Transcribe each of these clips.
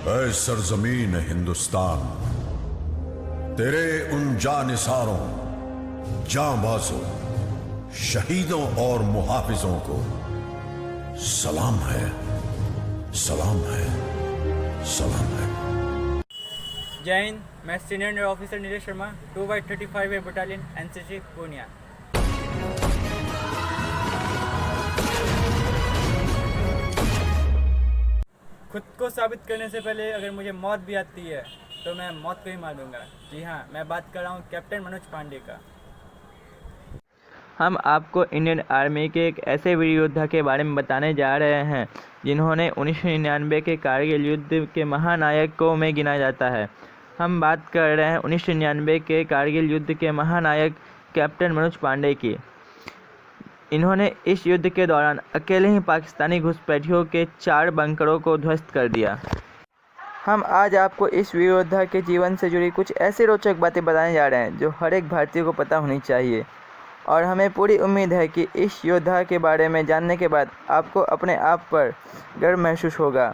ऐ सरजमीन हिंदुस्तान, तेरे उन जानिसारों, जांबाजों, शहीदों और मुहाफिजों को सलाम है, सलाम है, सलाम है। जय हिंद। मैं senior officer Neeraj Sharma, 2/35 battalion NCC Purnia. खुद को साबित करने से पहले अगर मुझे मौत भी आती है तो मैं मौत को ही मार दूंगा। जी हाँ, मैं बात कर रहा हूँ कैप्टन मनोज पांडे का। हम आपको इंडियन आर्मी के एक ऐसे वीर योद्धा के बारे में बताने जा रहे हैं जिन्होंने 1999 के कारगिल युद्ध के महानायकों में गिना जाता है। हम बात कर रहे हैं 1999 के कारगिल युद्ध के महानायक कैप्टन मनोज पांडे की। इन्होंने इस युद्ध के दौरान अकेले ही पाकिस्तानी घुसपैठियों के 4 बंकरों को ध्वस्त कर दिया। हम आज आपको इस वीर योद्धा के जीवन से जुड़ी कुछ ऐसी रोचक बातें बताने जा रहे हैं जो हर एक भारतीय को पता होनी चाहिए, और हमें पूरी उम्मीद है कि इस योद्धा के बारे में जानने के बाद आपको अपने आप पर गर्व महसूस होगा।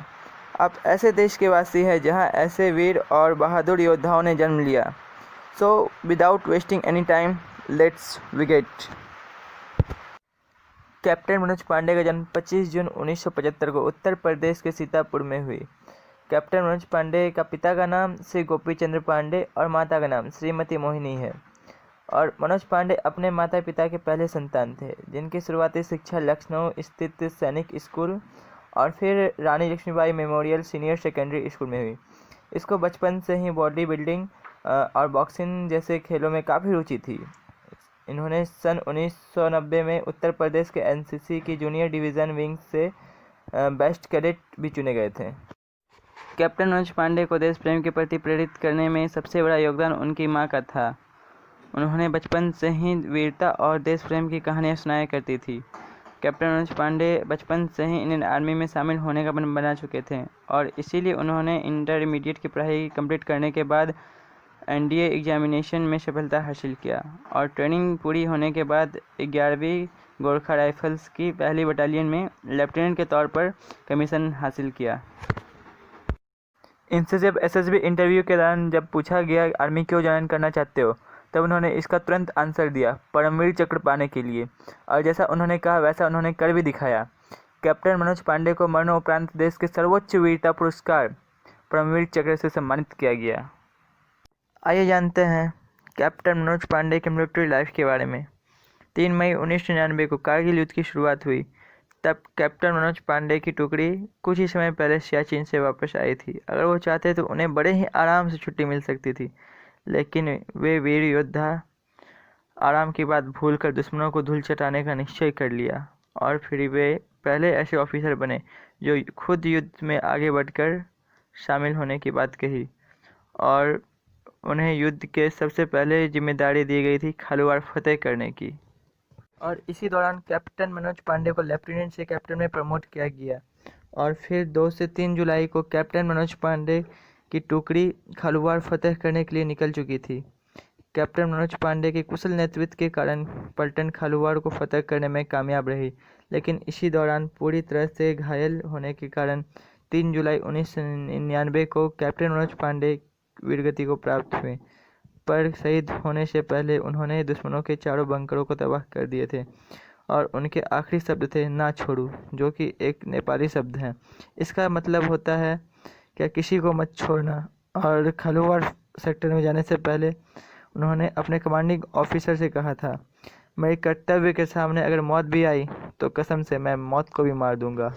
आप ऐसे देश के वासी हैं जहां ऐसे वीर और बहादुर योद्धाओं ने जन्म लिया। So without wasting any time, let's begin. Captain Manoj Pandey का जन्म 25 जून 1975 को उत्तर प्रदेश के सीतापुर में हुई। कैप्टन मनोज पांडे का पिता का नाम श्री गोपी चंद्र पांडे और माता का नाम श्रीमती मोहिनी है। और मनोज पांडे अपने माता पिता के पहले संतान थे, जिनकी शुरुआती शिक्षा लखनऊ स्थित सैनिक स्कूल और फिर Rani Lakshmibai memorial senior secondary school में हुई। इसको बचपन से ही बॉडी बिल्डिंग और बॉक्सिंग जैसे खेलों में काफ़ी रुचि थी। इन्होंने सन 1990 में उत्तर प्रदेश के एनसीसी की जूनियर डिवीज़न विंग से बेस्ट कैडेट भी चुने गए थे। कैप्टन मनोज पांडे को देश प्रेम के प्रति प्रेरित करने में सबसे बड़ा योगदान उनकी मां का था। उन्होंने बचपन से ही वीरता और देश प्रेम की कहानियां सुनाया करती थी। कैप्टन मनोज पांडे बचपन से ही इंडियन आर्मी में शामिल होने का मन बना चुके थे, और इसीलिए उन्होंने इंटरमीडिएट की पढ़ाई कंप्लीट करने के बाद एनडीए एग्जामिनेशन में सफलता हासिल किया, और ट्रेनिंग पूरी होने के बाद 11वीं गोरखा राइफल्स की पहली बटालियन में लेफ्टिनेंट के तौर पर कमीशन हासिल किया। इनसे जब एसएसबी इंटरव्यू के दौरान जब पूछा गया आर्मी क्यों ज्वाइन करना चाहते हो, तब उन्होंने इसका तुरंत आंसर दिया, परमवीर चक्र पाने के लिए। और जैसा उन्होंने कहा वैसा उन्होंने कर भी दिखाया। कैप्टन मनोज पांडे को मरणोपरांत देश के सर्वोच्च वीरता पुरस्कार परमवीर चक्र से सम्मानित किया गया। आइए जानते हैं कैप्टन मनोज पांडे के मिलिट्री लाइफ के बारे में। 3 मई 1999 को कारगिल युद्ध की शुरुआत हुई। तब कैप्टन मनोज पांडे की टुकड़ी कुछ ही समय पहले सियाचिन से वापस आई थी। अगर वो चाहते तो उन्हें बड़े ही आराम से छुट्टी मिल सकती थी, लेकिन वे वीर योद्धा आराम की बात भूलकर दुश्मनों को धूल चटाने का निश्चय कर लिया, और फिर वे पहले ऐसे ऑफिसर बने जो खुद युद्ध में आगे बढ़कर शामिल होने की बात कही, और उन्हें युद्ध के सबसे पहले जिम्मेदारी दी गई थी खालूवाड़ फतेह करने की। और इसी दौरान कैप्टन मनोज पांडे को लेफ्टिनेंट से कैप्टन में प्रमोट किया गया, और फिर 2 से 3 जुलाई को कैप्टन मनोज पांडे की टुकड़ी खालूवाड़ फतेह करने के लिए निकल चुकी थी। कैप्टन मनोज पांडे के कुशल नेतृत्व के कारण पलटन खालूवाड़ को फतेह करने में कामयाब रही, लेकिन इसी दौरान पूरी तरह से घायल होने के कारण 3 जुलाई 1999 को कैप्टन मनोज पांडे वीरगति को प्राप्त हुए। पर शहीद होने से पहले उन्होंने दुश्मनों के 4 बंकरों को तबाह कर दिए थे, और उनके आखिरी शब्द थे ना छोड़ू, जो कि एक नेपाली शब्द है। इसका मतलब होता है क्या किसी को मत छोड़ना। और खालूवाड़ सेक्टर में जाने से पहले उन्होंने अपने कमांडिंग ऑफिसर से कहा था, मेरे कर्तव्य के सामने अगर मौत भी आई तो कसम से मैं मौत को भी मार दूंगा।